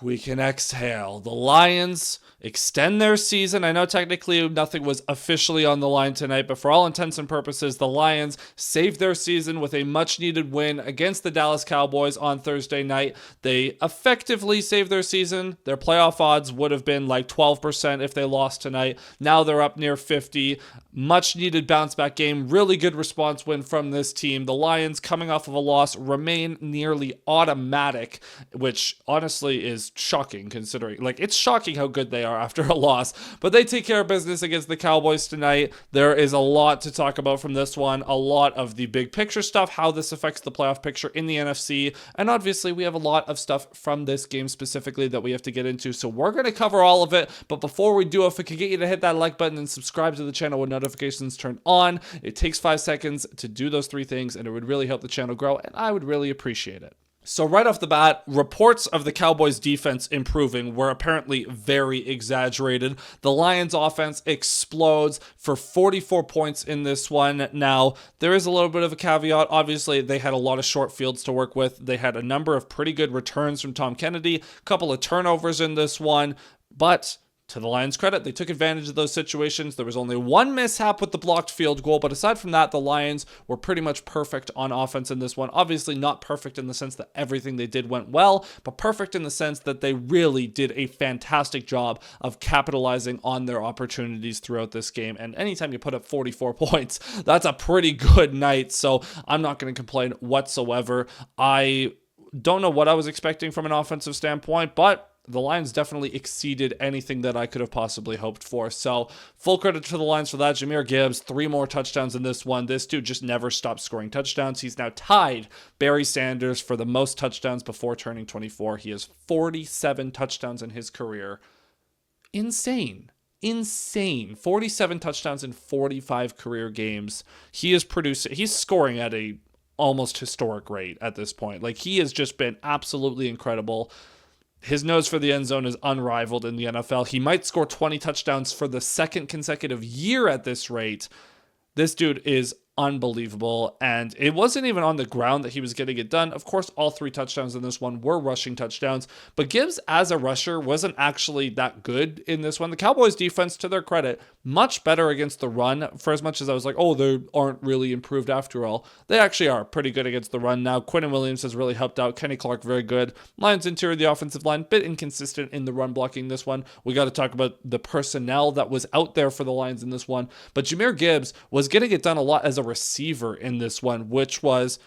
we can exhale. The Lions extend their season. I know technically nothing was officially on the line tonight, but for all intents and purposes, the Lions saved their season with a much-needed win against the Dallas Cowboys on Thursday night. They effectively saved their season. Their playoff odds would have been like 12% if they lost tonight. Now they're up near 50. Much-needed bounce-back game. Really good response win from this team. The Lions, coming off of a loss, remain nearly automatic, which honestly is shocking considering, like, it's shocking how good they are after a loss, but they take care of business against the Cowboys tonight. There is a lot to talk about from this one, a lot of the big picture stuff, how this affects the playoff picture in the NFC, and obviously we have a lot of stuff from this game specifically that we have to get into, so we're going to cover all of it. But before we do, if we could get you to hit that like button and subscribe to the channel with notifications turned on. It takes 5 seconds to do those 3 things, and it would really help the channel grow, and I would really appreciate it. So right off the bat, reports of the Cowboys defense improving were apparently very exaggerated. The Lions offense explodes for 44 points in this one. Now, there is a little bit of a caveat. Obviously, they had a lot of short fields to work with. They had a number of pretty good returns from Tom Kennedy, a couple of turnovers in this one, but to the Lions' credit, they took advantage of those situations. There was only one mishap with the blocked field goal, but aside from that, the Lions were pretty much perfect on offense in this one. Obviously not perfect in the sense that everything they did went well, but perfect in the sense that they really did a fantastic job of capitalizing on their opportunities throughout this game. And anytime you put up 44 points, that's a pretty good night. So I'm not going to complain whatsoever. I don't know what I was expecting from an offensive standpoint, but the Lions definitely exceeded anything that I could have possibly hoped for. So full credit to the Lions for that. Jahmyr Gibbs, 3 more touchdowns in this one. This dude just never stopped scoring touchdowns. He's now tied Barry Sanders for the most touchdowns before turning 24. He has 47 touchdowns in his career. Insane. 47 touchdowns in 45 career games. He's scoring at a almost historic rate at this point. Like, he has just been absolutely incredible. His nose for the end zone is unrivaled in the NFL. He might score 20 touchdowns for the second consecutive year at this rate. This dude is unbelievable, and it wasn't even on the ground that he was getting it done. Of course, all 3 touchdowns in this one were rushing touchdowns, but Gibbs as a rusher wasn't actually that good in this one. The Cowboys defense, to their credit, much better against the run. For as much as I was like, oh, they aren't really improved after all, they actually are pretty good against the run now. Quinnen Williams has really helped out. Kenny Clark, very good. Lions interior, the offensive line, bit inconsistent in the run blocking this one. We got to talk about the personnel that was out there for the Lions in this one, but Jahmyr Gibbs was getting it done a lot as a receiver in this one, which was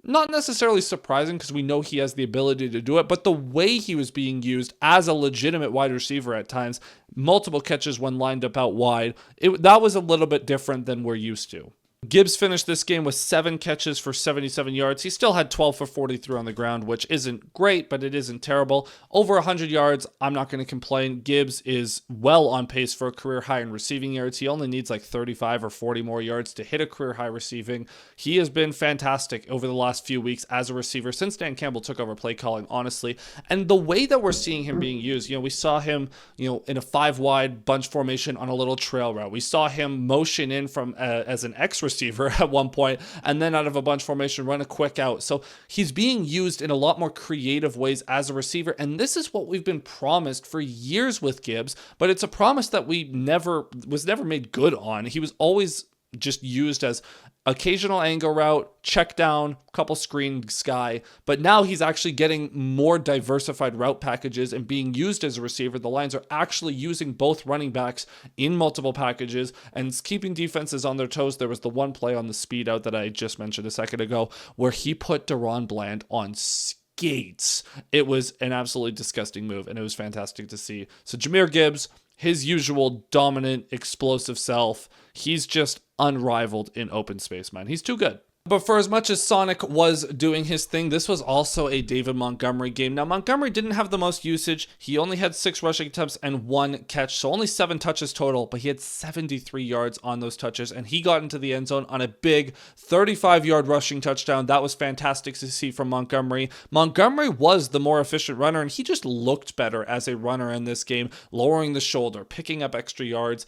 not necessarily surprising because we know he has the ability to do it, but the way he was being used as a legitimate wide receiver at times, multiple catches when lined up out wide, that was a little bit different than we're used to. Gibbs finished this game with 7 catches for 77 yards. He still had 12 for 43 on the ground, which isn't great, but it isn't terrible. Over 100 yards, I'm not going to complain. Gibbs is well on pace for a career high in receiving yards. He only needs like 35 or 40 more yards to hit a career high receiving. He has been fantastic over the last few weeks as a receiver since Dan Campbell took over play calling, honestly. And the way that we're seeing him being used, we saw him, in a 5-wide bunch formation on a little trail route. We saw him motion in from as an X receiver at one point, and then out of a bunch formation run a quick out. So he's being used in a lot more creative ways as a receiver, and this is what we've been promised for years with Gibbs, but it's a promise that was never made good on. He was always just used as occasional angle route, check down, couple screens guy, but now he's actually getting more diversified route packages and being used as a receiver. The Lions are actually using both running backs in multiple packages and keeping defenses on their toes. There was the one play on the speed out that I just mentioned a second ago where he put Deron Bland on skates. It was an absolutely disgusting move, and it was fantastic to see. So Jahmyr Gibbs, his usual dominant, explosive self, he's just unrivaled in open space, man. He's too good. But for as much as Sonic was doing his thing, this was also a David Montgomery game. Now, Montgomery didn't have the most usage. He only had 6 rushing attempts and 1 catch, so only 7 touches total, but he had 73 yards on those touches, and he got into the end zone on a big 35-yard rushing touchdown. That was fantastic to see from Montgomery. Montgomery was the more efficient runner, and he just looked better as a runner in this game, lowering the shoulder, picking up extra yards.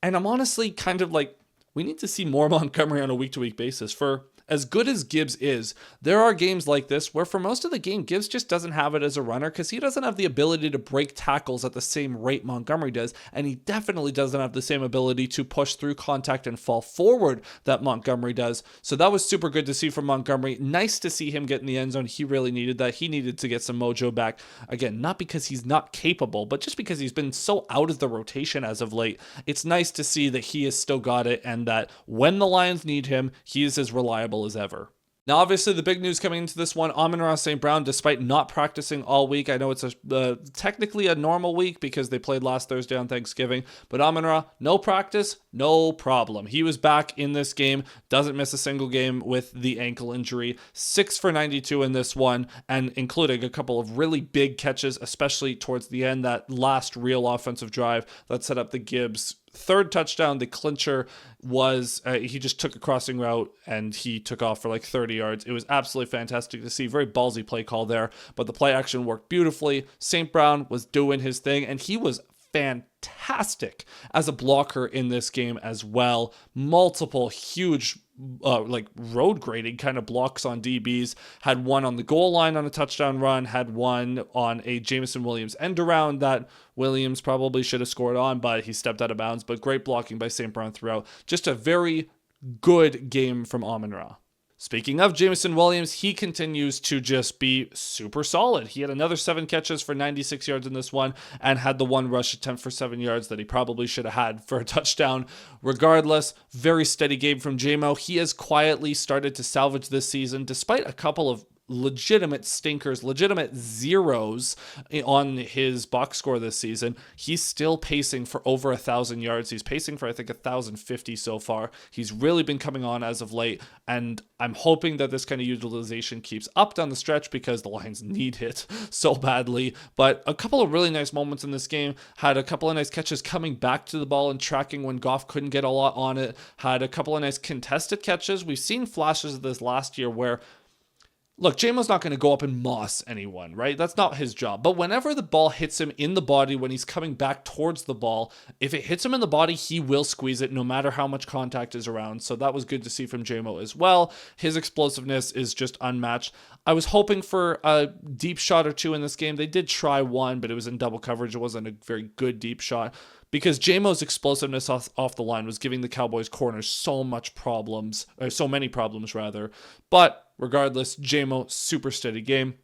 And I'm honestly kind of like, we need to see more Montgomery on a week-to-week basis. For as good as Gibbs is, there are games like this where for most of the game, Gibbs just doesn't have it as a runner because he doesn't have the ability to break tackles at the same rate Montgomery does, and he definitely doesn't have the same ability to push through contact and fall forward that Montgomery does. So that was super good to see from Montgomery. Nice to see him get in the end zone. He really needed that. He needed to get some mojo back. Again, not because he's not capable, but just because he's been so out of the rotation as of late. It's nice to see that he has still got it and that when the Lions need him, he is as reliable as ever. Now, obviously, the big news coming into this one, Amon-Ra St. Brown, despite not practicing all week, I know it's technically a normal week because they played last Thursday on Thanksgiving, but Amon-Ra, no practice, no problem. He was back in this game, doesn't miss a single game with the ankle injury, 6 for 92 in this one, and including a couple of really big catches, especially towards the end, that last real offensive drive that set up the Gibbs third touchdown. The clincher was he just took a crossing route and he took off for like 30 yards. It was absolutely fantastic to see. Very ballsy play call there, but the play action worked beautifully. St. Brown was doing his thing, and he was fantastic as a blocker in this game as well. Multiple huge like road grading kind of blocks on DBs. Had one on the goal line on a touchdown run, had one on a Jameson Williams end around that Williams probably should have scored on, but he stepped out of bounds. But great blocking by St. Brown throughout. Just a very good game from Amon-Ra. Speaking of Jameson Williams, he continues to just be super solid. He had another 7 catches for 96 yards in this one and had the one rush attempt for 7 yards that he probably should have had for a touchdown. Regardless, very steady game from JMO. He has quietly started to salvage this season despite a couple of legitimate stinkers, legitimate zeros on his box score this season. He's still pacing for over 1,000 yards. He's pacing for, I think, 1,050 so far. He's really been coming on as of late, and I'm hoping that this kind of utilization keeps up down the stretch because the Lions need it so badly. But a couple of really nice moments in this game. Had a couple of nice catches coming back to the ball and tracking when Goff couldn't get a lot on it. Had a couple of nice contested catches. We've seen flashes of this last year where, look, JMO's not going to go up and moss anyone, right? That's not his job. But whenever the ball hits him in the body, when he's coming back towards the ball, if it hits him in the body, he will squeeze it no matter how much contact is around. So that was good to see from JMO as well. His explosiveness is just unmatched. I was hoping for a deep shot or two in this game. They did try one, but it was in double coverage. It wasn't a very good deep shot, because JMO's explosiveness off the line was giving the Cowboys corners so many problems. But regardless, JMO, super steady game.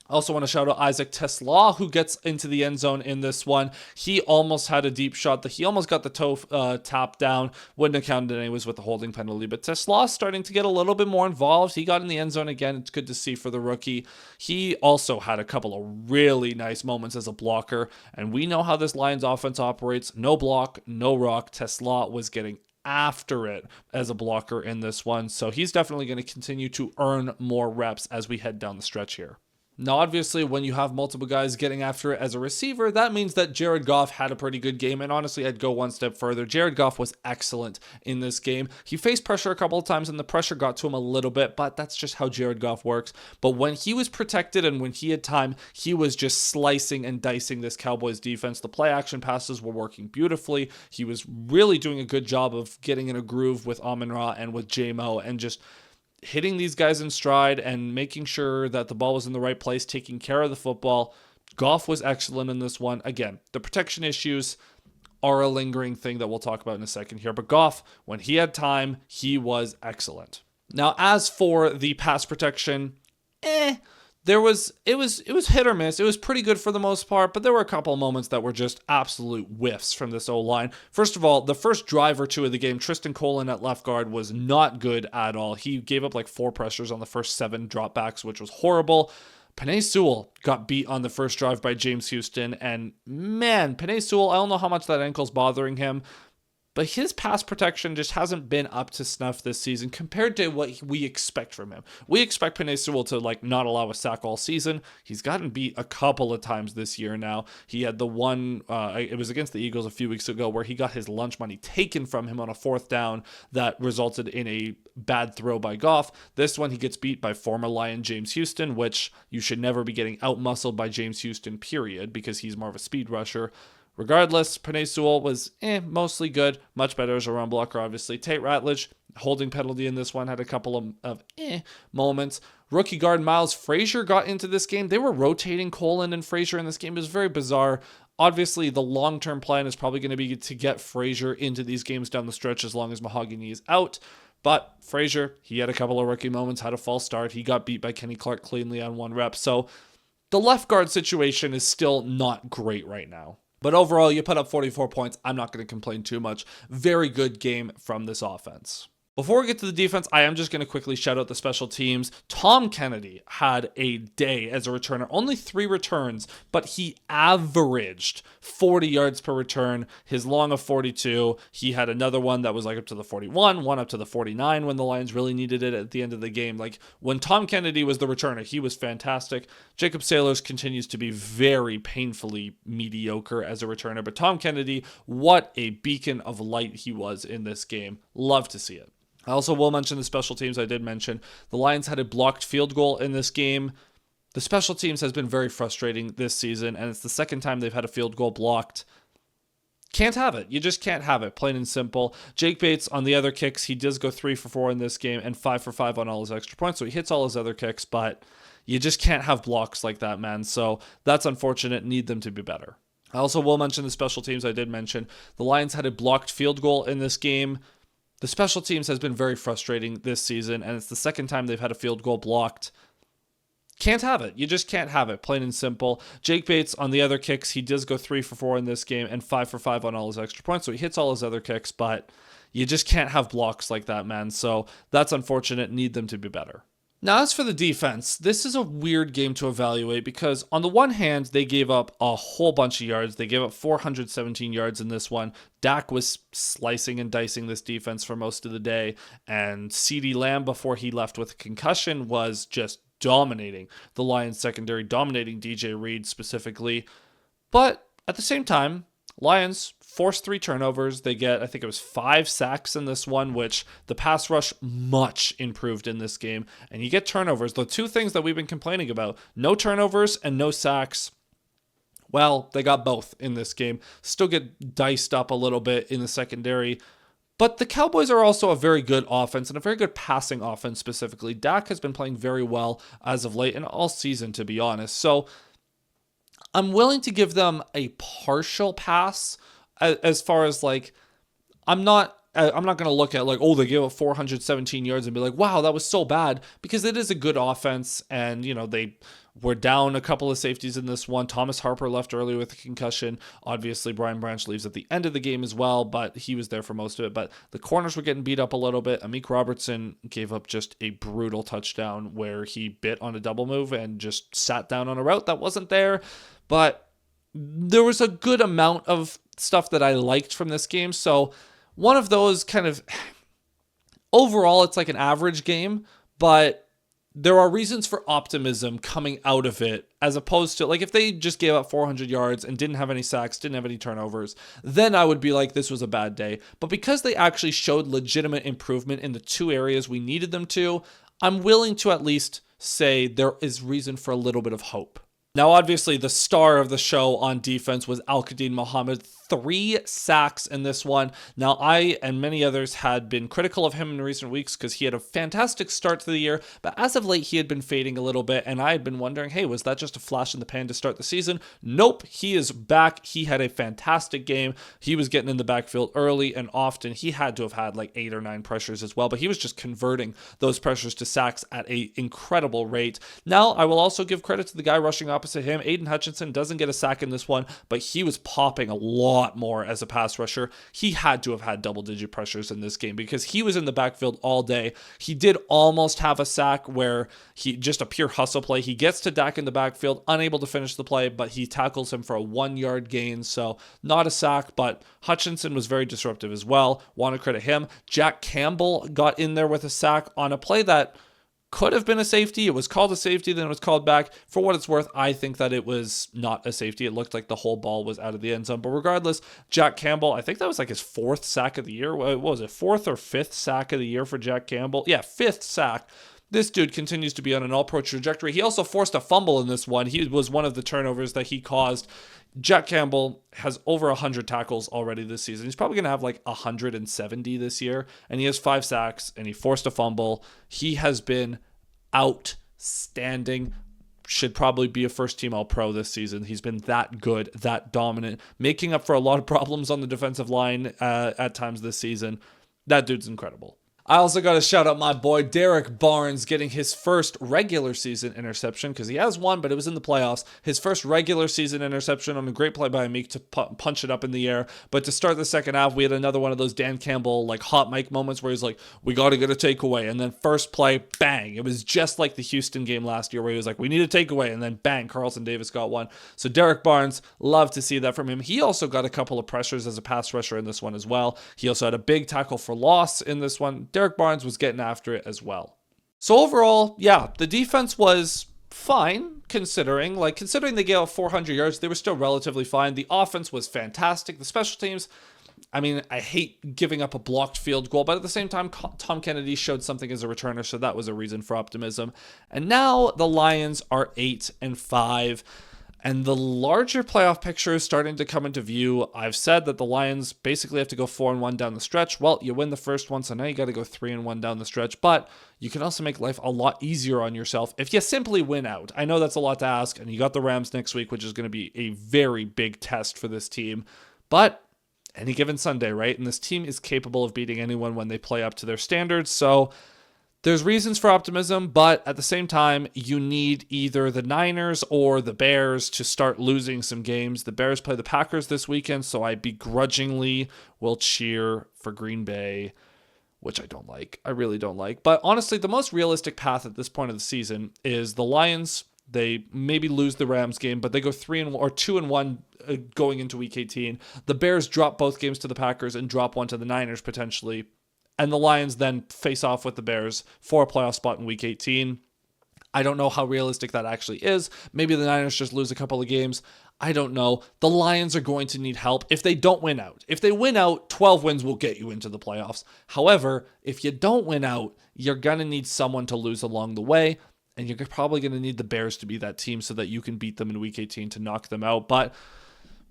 I also want to shout out Isaac Tesla, who gets into the end zone in this one. He almost had a deep shot that he almost got the toe tap down. Wouldn't have counted anyways with the holding penalty. But Tesla's starting to get a little bit more involved. He got in the end zone again. It's good to see for the rookie. He also had a couple of really nice moments as a blocker. And we know how this Lions offense operates. No block, no rock. Tesla was getting after it as a blocker in this one. So he's definitely going to continue to earn more reps as we head down the stretch here. Now, obviously, when you have multiple guys getting after it as a receiver, that means that Jared Goff had a pretty good game. And honestly, I'd go one step further. Jared Goff was excellent in this game. He faced pressure a couple of times, and the pressure got to him a little bit, but that's just how Jared Goff works. But when he was protected and when he had time, he was just slicing and dicing this Cowboys defense. The play action passes were working beautifully. He was really doing a good job of getting in a groove with Amon-Ra and with JMO and just hitting these guys in stride and making sure that the ball was in the right place, taking care of the football. Goff was excellent in this one. Again, the protection issues are a lingering thing that we'll talk about in a second here. But Goff, when he had time, he was excellent. Now, as for the pass protection, it was hit or miss. It was pretty good for the most part, but there were a couple of moments that were just absolute whiffs from this O-line. First of all, the first drive or two of the game, Tristan Colin at left guard was not good at all. He gave up like 4 pressures on the first 7 dropbacks, which was horrible. Penei Sewell got beat on the first drive by James Houston, and man, Penei Sewell, I don't know how much that ankle's bothering him, but his pass protection just hasn't been up to snuff this season compared to what we expect from him. We expect Penei Sewell to not allow a sack all season. He's gotten beat a couple of times this year now. He had the one, it was against the Eagles a few weeks ago, where he got his lunch money taken from him on a 4th down that resulted in a bad throw by Goff. This one he gets beat by former Lion James Houston, which you should never be getting out-muscled by James Houston, period, because he's more of a speed rusher. Regardless, Penei Sewell was mostly good. Much better as a run blocker, obviously. Tate Ratledge, holding penalty in this one, had a couple of moments. Rookie guard Miles Frazier got into this game. They were rotating Colin and Frazier in this game. It was very bizarre. Obviously, the long-term plan is probably going to be to get Frazier into these games down the stretch as long as Mahogany is out. But Frazier, he had a couple of rookie moments, had a false start. He got beat by Kenny Clark cleanly on one rep. So the left guard situation is still not great right now. But overall, you put up 44 points. I'm not going to complain too much. Very good game from this offense. Before we get to the defense, I am just going to quickly shout out the special teams. Tom Kennedy had a day as a returner. Only 3 returns, but he averaged 40 yards per return. His long of 42. He had another one that was like up to the 41, one up to the 49 when the Lions really needed it at the end of the game. Like when Tom Kennedy was the returner, he was fantastic. Jacob Sailors continues to be very painfully mediocre as a returner, but Tom Kennedy, what a beacon of light he was in this game. Love to see it. I also will mention the special teams. I did mention the Lions had a blocked field goal in this game. The special teams has been very frustrating this season, and it's the second time they've had a field goal blocked. Can't have it. You just can't have it, plain and simple. Jake Bates on the other kicks, he does go 3 for 4 in this game and 5 for 5 on all his extra points, so he hits all his other kicks, but you just can't have blocks like that, man. So that's unfortunate. Need them to be better. I also will mention the special teams. I did mention the Lions had a blocked field goal in this game. The special teams has been very frustrating this season, and it's the second time they've had a field goal blocked. Can't have it. You just can't have it, plain and simple. Jake Bates on the other kicks, he does go 3 for 4 in this game and 5 for 5 on all his extra points, so he hits all his other kicks, but you just can't have blocks like that, man. So that's unfortunate. Need them to be better. Now, as for the defense, this is a weird game to evaluate because on the one hand, they gave up a whole bunch of yards. They gave up 417 yards in this one. Dak was slicing and dicing this defense for most of the day, and CeeDee Lamb, before he left with a concussion, was just dominating the Lions secondary, dominating DJ Reed specifically. But at the same time, Lions forced 3 turnovers. They get, I think it was 5 sacks in this one, which the pass rush much improved in this game. And you get turnovers. The 2 things that we've been complaining about, no turnovers and no sacks. Well, they got both in this game. Still get diced up a little bit in the secondary. But the Cowboys are also a very good offense and a very good passing offense specifically. Dak has been playing very well as of late and all season, to be honest. So I'm willing to give them a partial pass as far as like, I'm not going to look at like, oh, they gave up 417 yards and be like, wow, that was so bad, because it is a good offense. And, you know, they were down a couple of safeties in this one. Thomas Harper left early with a concussion. Obviously, Brian Branch leaves at the end of the game as well, but he was there for most of it. But the corners were getting beat up a little bit. Amik Robertson gave up just a brutal touchdown where he bit on a double move and just sat down on a route that wasn't there. But there was a good amount of stuff that I liked from this game. So one of those kind of, overall, it's like an average game, but there are reasons for optimism coming out of it, as opposed to, like, if they just gave up 400 yards and didn't have any sacks, didn't have any turnovers, then I would be like, this was a bad day. But because they actually showed legitimate improvement in the 2 areas we needed them to, I'm willing to at least say there is reason for a little bit of hope. Now, obviously, the star of the show on defense was Al-Qadim Muhammad. 3 sacks in this one. Now, I and many others had been critical of him in recent weeks because he had a fantastic start to the year, but as of late, he had been fading a little bit, and I had been wondering, hey, was that just a flash in the pan to start the season? Nope, he is back. He had a fantastic game. He was getting in the backfield early and often. He had to have had like 8 or 9 pressures as well, but he was just converting those pressures to sacks at an incredible rate. Now, I will also give credit to the guy rushing opposite him. Aiden Hutchinson doesn't get a sack in this one, but he was popping a lot more as a pass rusher. He had to have had double-digit pressures in this game because he was in the backfield all day. He did almost have a sack where he just a pure hustle play. He gets to Dak in the backfield, unable to finish the play, but he tackles him for a 1-yard gain. So not a sack, but Hutchinson was very disruptive as well. Want to credit him. Jack Campbell got in there with a sack on a play that could have been a safety. It was called a safety, then it was called back. For what it's worth, I think that it was not a safety. It looked like the whole ball was out of the end zone. But regardless, Jack Campbell, I think that was like his 4th sack of the year. What was it, 4th or 5th sack of the year for Jack Campbell? Yeah, 5th sack. This dude continues to be on an all-pro trajectory. He also forced a fumble in this one. He was one of the turnovers that he caused. Jack Campbell has over 100 tackles already this season. He's probably going to have like 170 this year. And he has 5 sacks, and he forced a fumble. He has been outstanding. Should probably be a first-team All-Pro this season. He's been that good, that dominant, making up for a lot of problems on the defensive line at times this season. That dude's incredible. I also got to shout out my boy Derek Barnes getting his first regular season interception, because he has one, but it was in the playoffs. His first regular season interception on a great play by Meek to punch it up in the air. But to start the second half, we had another one of those Dan Campbell like hot mic moments where he's like, we got to get a takeaway. And then first play, bang. It was just like the Houston game last year where he was like, we need a takeaway. And then bang, Carlton Davis got one. So Derek Barnes, love to see that from him. He also got a couple of pressures as a pass rusher in this one as well. He also had a big tackle for loss in this one. Derek Barnes was getting after it as well. So overall, yeah, the defense was fine considering they gave up 400 yards, they were still relatively fine. The offense was fantastic. The special teams, I mean, I hate giving up a blocked field goal, but at the same time, Tom Kennedy showed something as a returner, so that was a reason for optimism. And now the Lions are 8-5. And the larger playoff picture is starting to come into view. I've said that the Lions basically have to go 4-1 down the stretch. Well, you win the first one, so now you got to go 3-1 down the stretch. But you can also make life a lot easier on yourself if you simply win out. I know that's a lot to ask, and you got the Rams next week, which is going to be a very big test for this team. But any given Sunday, right? And this team is capable of beating anyone when they play up to their standards. So there's reasons for optimism, but at the same time, you need either the Niners or the Bears to start losing some games. The Bears play the Packers this weekend, so I begrudgingly will cheer for Green Bay, which I don't like. I really don't like. But honestly, the most realistic path at this point of the season is the Lions. They maybe lose the Rams game, but they go 2-1 going into Week 18. The Bears drop both games to the Packers and drop one to the Niners potentially. And the Lions then face off with the Bears for a playoff spot in Week 18. I don't know how realistic that actually is. Maybe the Niners just lose a couple of games. I don't know. The Lions are going to need help if they don't win out. If they win out, 12 wins will get you into the playoffs. However, if you don't win out, you're going to need someone to lose along the way. And you're probably going to need the Bears to be that team so that you can beat them in Week 18 to knock them out. But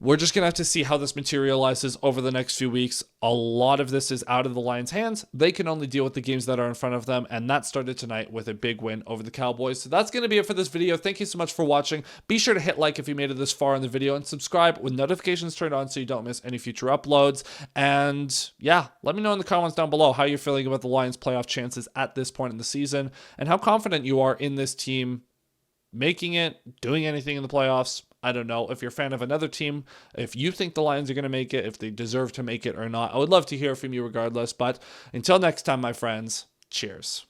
we're just going to have to see how this materializes over the next few weeks. A lot of this is out of the Lions' hands. They can only deal with the games that are in front of them, and that started tonight with a big win over the Cowboys. So that's going to be it for this video. Thank you so much for watching. Be sure to hit like if you made it this far in the video, and subscribe with notifications turned on so you don't miss any future uploads. And yeah, let me know in the comments down below how you're feeling about the Lions' playoff chances at this point in the season, and how confident you are in this team making it, doing anything in the playoffs. I don't know if you're a fan of another team, if you think the Lions are going to make it, if they deserve to make it or not. I would love to hear from you regardless. But until next time, my friends, cheers.